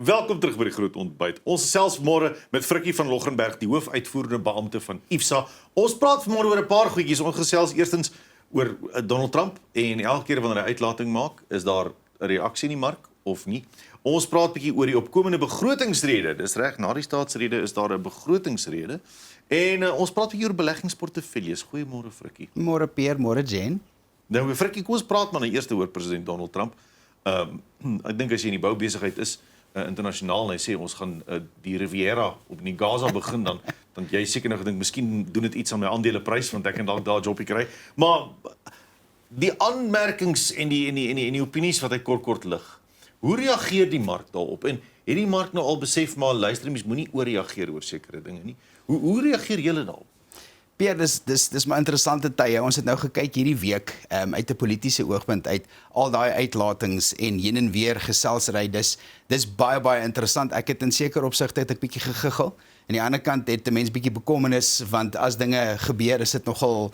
Welkom terug by die Groot Ontbyt. Ons gesels vanmôre met Frikkie van Loggenberg, die hoofuitvoerende beampte van IFSA. Ons praat vanmôre oor 'n paar goedjies. Ons gesels eerstens oor Donald Trump en elke keer wanneer hy uitlating maak, is daar 'n reaksie in die mark of nie. Ons praat 'n bietjie oor die opkomende begrotingsrede. Dis reg, na die staatsrede is daar 'n begrotingsrede. En ons praat 'n bietjie oor beleggingsportefeuilles. Goeiemôre Frikkie. Môre Pierre, môre Jen. Nou Frikkie, kom ons praat maar nou eers oor president Donald Trump. Ek dink as jy in die boubesigheid is, internasionaal, en hy sê ons gaan die Riviera op die Gaza begin, dan jy seker nou gedink, miskien doen dit iets aan my aandeleprys, want ek kan dalk daar 'n jobbie kry. Maar die aanmerkings en die opinies wat hy kort lig, hoe reageer die mark daarop? En het die mark nou al besef, maar luister, mens moenie ooreageer oor sekere dinge nie. Hoe reageer julle daarop? Pierre, dis maar interessante tye. Ons het nou gekyk hierdie week uit 'n politieke oogpunt uit al daai uitlatings en heen en weer geselsry. Dis baie interessant. Ek het in sekere opsigte het ek bietjie gegiggel. Aan die ander kant het 'n mens bietjie bekommernis, want as dinge gebeur, is dit nogal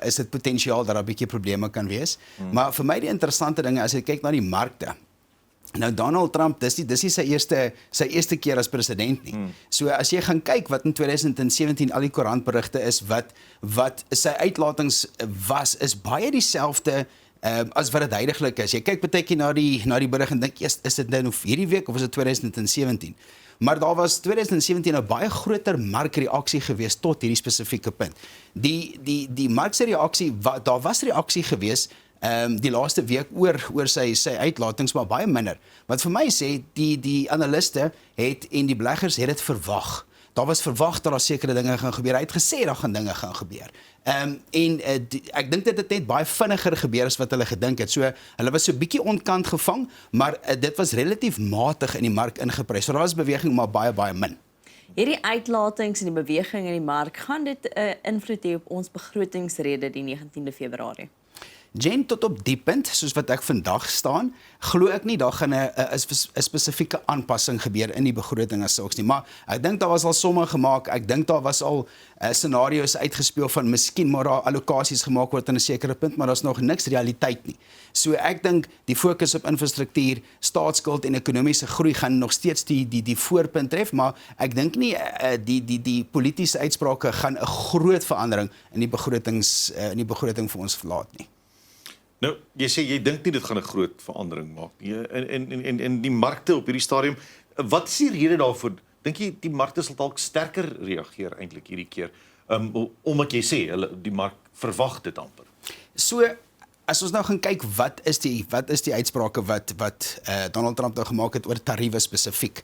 is dit potensiaal dat daar bietjie probleme kan wees. Maar vir my die interessante dinge as jy kyk na die markte. Nou Donald Trump, dis nie sy eerste keer as president nie. So as jy gaan kyk wat in 2017 al die koerantberigte is wat sy uitlatings was, is baie dieselfde as wat dit heidaglik is. Jy kyk baie keer na die berig en dink, is dit nou hierdie week of is dit 2017? Maar daar was 2017 'n baie groter markreaksie gewees tot hierdie spesifieke punt. Die mark se reaksie, daar was reaksie gewees die laaste week oor sy uitlatings, maar baie minder. Wat vir my sê, die analiste en die beleggers het dit verwag. Daar was verwag dat daar sekere dinge gaan gebeur. Hy het gesê daar gaan dinge gaan gebeur. Ek dink dit het net baie vinniger gebeur as wat hulle gedink het. So hulle was so 'n bietjie onkant gevang, maar dit was relatief matig in die mark ingeprys. So daar was beweging, maar baie min. Hierdie uitlatings en die beweging in die mark, gaan dit invloed hê op ons begrotingsrede die 19de Februarie? Jen, tot op die punt, soos wat ek vandag staan, glo ek nie daar gaan 'n spesifieke aanpassing gebeur in die begroting as sulks nie. Maar ek dink daar was al somme gemaak. Ek dink daar was al scenario's uitgespeel van miskien maar daar allokasies gemaak word aan 'n sekere punt, maar daar's nog niks realiteit nie. So ek dink die fokus op infrastruktuur, staatsskuld en ekonomiese groei gaan nog steeds die voorpunt tref, maar ek dink nie die politieke uitsprake gaan 'n groot verandering in die begroting vir ons verlaat nie. Nou, jy sê jy dink nie dit gaan 'n groot verandering maak nie. En die markte op hierdie stadium, wat is die rede daarvoor? Dink jy die markte sal dalk sterker reageer eintlik hierdie keer? Omdat jy sê die mark verwag dit amper. So as ons nou gaan kyk wat is die uitsprake wat Donald Trump nou gemaak het oor tariewe spesifiek.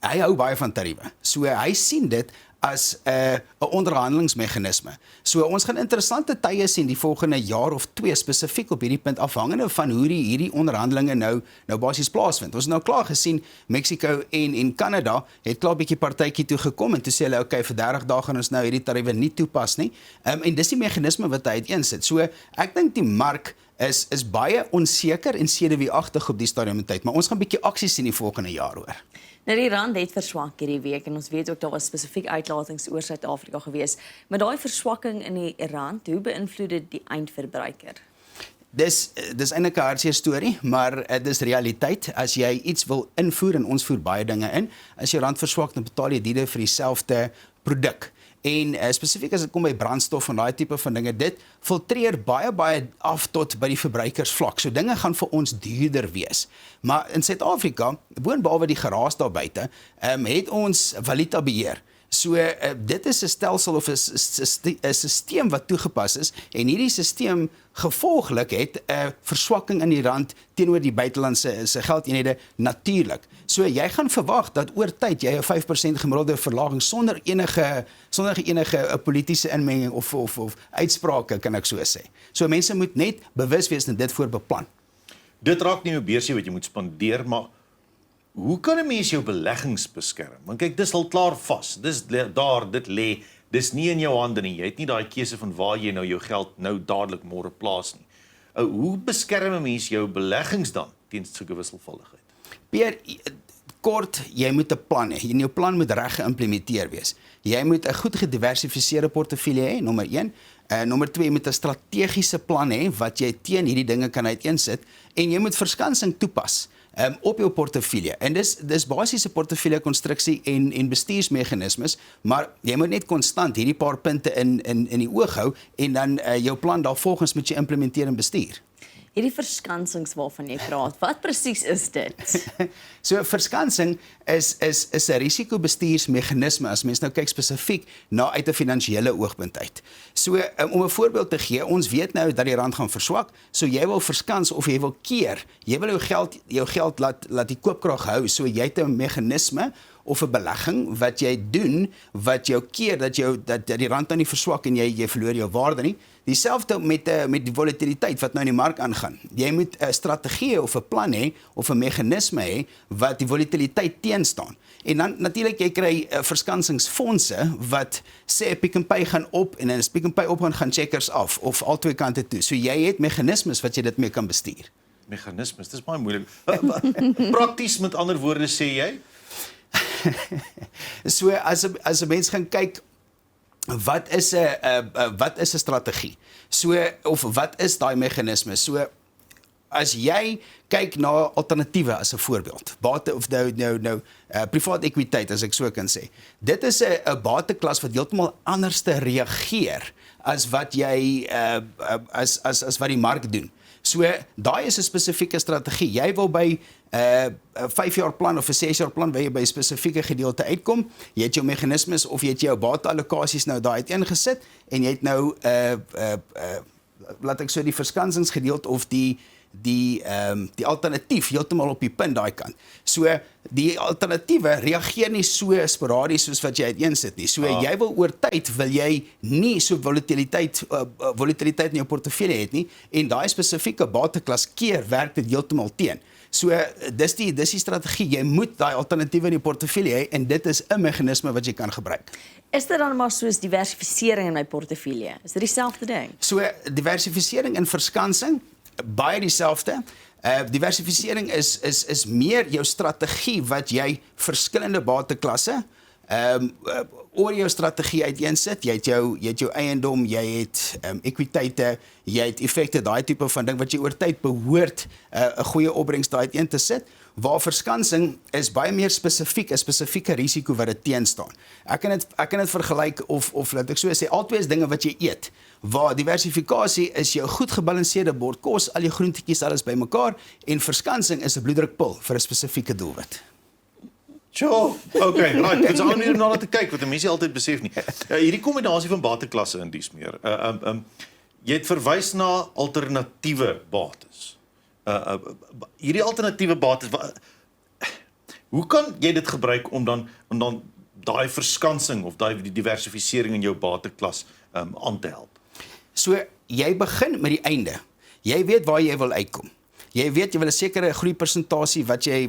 Hy hou baie van tariewe. So hy sien dit as 'n onderhandelingsmeganisme. So ons gaan interessante tye sien die volgende jaar of 2 spesifiek op hierdie punt, afhangende van hoe hierdie onderhandelinge nou basies plaasvind. Ons het nou klaar gesien Mexico en Canada het klaar 'n bietjie partytjie toe gekom en toe sê hulle okay, vir 30 dae gaan ons nou hierdie tariewe nie toepas nie. En dis die meganisme wat hy uiteensit. So ek dink die mark is baie onseker en senuweeagtig op die stadium in tyd, maar ons gaan 'n bietjie aksie sien die volgende jaar hoor. Nou die rand het verswak hierdie week en ons weet ook daar was spesifiek uitlatings oor Suid-Afrika gewees. Met daai verswakking in die rand, hoe beïnvloed dit die eindverbruiker? Dis eintlik 'n hartseer storie, maar dis realiteit. As jy iets wil invoer en ons voer baie dinge in, as jy rand verswak, dan betaal jy duurder vir dieselfde produk. En spesifiek as dit kom by brandstof en daai tipe van dinge, dit filtreer baie af tot by die verbruikersvlak. So dinge gaan vir ons duurder wees. Maar in Suid-Afrika, boonbehalwe die geraas daar buite, het ons valutabeheer. So dit is 'n stelsel of 'n stelsel wat toegepas is en hierdie stelsel gevolglik het 'n verswakking in die rand teenoor die buitelandse geldeenhede natuurlik. So jy gaan verwag dat oor tyd jy 'n 5% gemiddelde verlaging sonder enige politieke inmenging of uitsprake kan ek so sê. So mense moet net bewus wees en dit voorbeplan. Dit raak nie 'n beursie wat jy moet spandeer, maar hoe kan 'n mens jou beleggings beskerm? Want kyk, dis al klaar vas. Dit lê. Dis nie in jou hande nie. Jy het nie daai keuse van waar jy nou jou geld nou dadelik môre plaas nie. Hoe beskerm 'n mens jou beleggings dan teen sulke wisselvalligheid? Pierre, kort, jy moet 'n plan hê. En jou plan moet reg geïmplementeer wees. Jy moet 'n goed gediversifiseerde portefeulje hê, nommer 1. Nommer 2, jy moet 'n strategiese plan hê wat jy teen hierdie dinge kan uiteensit en jy moet verskansing toepas. op jou portefeulje. En dis basies 'n portefeulje konstruksie en bestuursmeganismes, maar jy moet net konstant hierdie paar punte in die oog hou en dan jou plan daarvolgens moet jy implementeer en bestuur. Hierdie verskansings waarvan jy praat, wat presies is dit? So verskansing is 'n risikobestuursmeganisme as mens nou kyk spesifiek na uit 'n finansiële oogpunt uit. So om 'n voorbeeld te gee, ons weet nou dat die rand gaan verswak, so jy wil verskans of jy wil keer. Jy wil jou geld laat die koopkrag hou, so jy het 'n meganisme of 'n belegging wat jy doen wat jou keer dat die rand nou nie verswak en jy verloor jou waarde nie. Dieselfde met die volatiliteit wat nou in die mark aangaan. Jy moet 'n strategie of 'n plan hê of 'n meganisme hê wat die volatiliteit teenstaan. En dan natuurlik jy kry verskansingsfondse wat sê Pick n Pay gaan op en as Pick n Pay op gaan Checkers af of albei kante toe. So jy het meganismes wat jy dit mee kan bestuur. Meganismes, dis baie moeilik. Prakties met ander woorde sê jy? So as 'n mens gaan kyk wat is 'n strategie? So of wat is daai meganisme? So as jy kyk na alternatiewe as 'n voorbeeld, bate of nou privaat ekwiteit as ek so kan sê. Dit is 'n bateklas wat heeltemal anders te reageer as wat jy as wat die mark doen. So daai is 'n spesifieke strategie. Jy wil by 'n 5-jaar plan of 'n 6-jaar plan waar jy by 'n spesifieke gedeelte uitkom. Jy het jou meganismes of jy het jou bateallokasies nou daai uiteengesit en jy het nou laat ek so die verskansingsgedeelte of die alternatief heeltemal op die punt daai kant. So die alternatiewe reageer nie so sporadies soos wat jy uiteensit nie. So jy wil oor tyd wil jy nie so volatiliteit in jou portefeulje het nie en daai spesifieke bateklas keer werk dit heeltemal teen. So dis die strategie. Jy moet daai alternatiewe in die portefeulje hê en dit is 'n meganisme wat jy kan gebruik. Is dit dan maar soos diversifisering in my portefeulje? Is dit dieselfde ding? So diversifisering en verskansing baie dieselfde. Diversifisering is meer jou strategie wat jy verskillende bateklasse oor jou strategie uiteensit. Jy het jou eiendom, jy het ekwiteite, jy het effekte, daai tipe van ding wat jy oor tyd behoort 'n goeie opbrengs daai uiteen te sit. Waar verskansing is baie meer spesifiek, 'n spesifieke risiko wat dit teenstaan. Ek kan dit vergelyk of laat ek so sê, albei is dinge wat jy eet. Waar diversifikasie is jou goed gebalanseerde bord kos, al jou groentetjies alles bymekaar en verskansing is 'n bloeddrukpil vir 'n spesifieke doelwit. Sure. Okay, right. Dit's aan hier na te kyk wat mense altyd besef nie. Hierdie kombinasie van bateklasse in dies meer. Jy het verwys na alternatiewe bates. Hierdie alternatiewe bates, hoe kan jy dit gebruik om dan daai verskansing of die diversifisering in jou bateklas aan te help? So jy begin met die einde. Jy weet waar jy wil uitkom. Jy weet jy wil 'n sekere groeipersentasie wat jy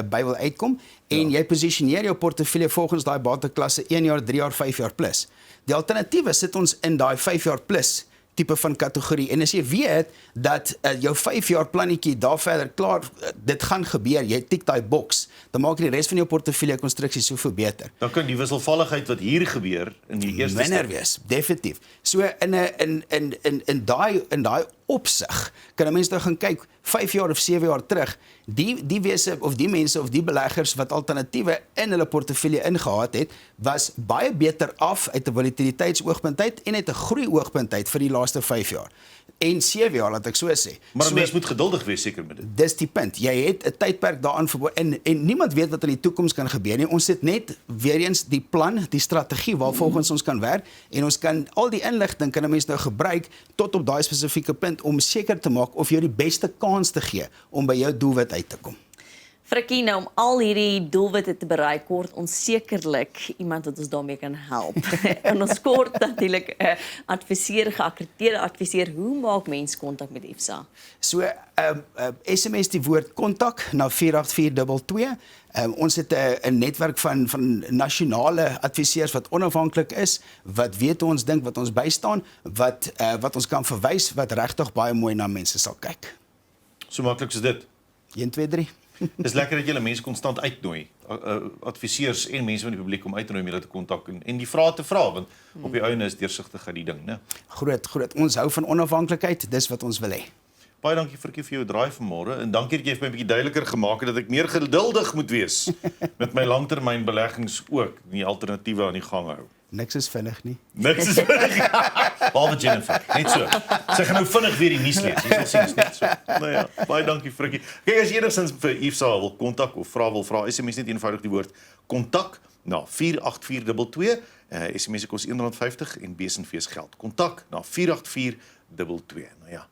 by wil uitkom en jy posisioneer jou portefeulje volgens daai bateklasse 1 jaar, 3 jaar, 5 jaar plus. Die alternatiewe sit ons in daai 5 jaar plus tipe van kategorie. En as jy weet dat jou 5 jaar plannetjie daar verder klaar, dit gaan gebeur, jy tik daai boks, dan maak die res van jou portefeulje konstruksie soveel beter. Dan kan die wisselvalligheid wat hier gebeur in die eerste minder wees, definitief. So in daai opsig kan 'n mens nou gaan kyk 5 jaar of 7 jaar terug, die mense of die beleggers wat alternatiewe in hulle portefeulje ingehaat het, was baie beter af uit 'n volatiliteitsoogpunt uit en uit 'n groeioogpunt uit vir die laaste 5 jaar. En 7 jaar, laat ek so sê. Maar 'n mens moet geduldig wees seker met dit. Dis die punt. Jy het 'n tydperk daaraan verbou en niemand weet wat in die toekoms kan gebeur nie. Ons het net weer eens die plan, die strategie waarvolgens ons kan werk en ons kan al die inligting kan 'n mens nou gebruik tot op daai spesifieke punt om seker te maak of jy die beste kans te gee om by jou doelwit uit te kom. Frikkie, nou om al hierdie doelwitte te bereik, kort ons sekerlik iemand wat ons daarmee kan help. En ons kort natuurlik 'n adviseur, geakkrediteerde adviseur. Hoe maak mens kontak met IFSA? So SMS die woord kontak na 48422. Ons het 'n netwerk van nasionale adviseurs wat onafhanklik is, wat weet hoe ons dink, wat ons bystaan, wat ons kan verwys, wat regtig baie mooi na mense sal kyk. So maklik is dit. 1 2 3. Dis lekker dat julle mense konstant uitnooi, adviseurs en mense van die publiek om uit te nooi om julle te kontak en die vrae te vra, want op die einde is deursigtigheid die ding, né? Groot. Ons hou van onafhanklikheid, dis wat ons wil hê. Baie dankie Frikkie vir jou draai vanmôre en dankie dat jy vir my 'n bietjie duideliker gemaak het dat ek meer geduldig moet wees met my langtermynbeleggings ook, die alternatiewe aan die gang hou. Niks is vinnig nie. Niks is vinnig. Behalwe Jennifer, net so. Sy gaan nou vinnig weer die nuus lees. Jy sal sien, is net so. Nou ja, baie dankie Frikkie. Kyk, as jy enigstens vir Yves wil kontak of vra, SMS net eenvoudig die woord kontak na 48422. SMS kos R1.50 en besenfees geld. Kontak na 48422. Nou ja.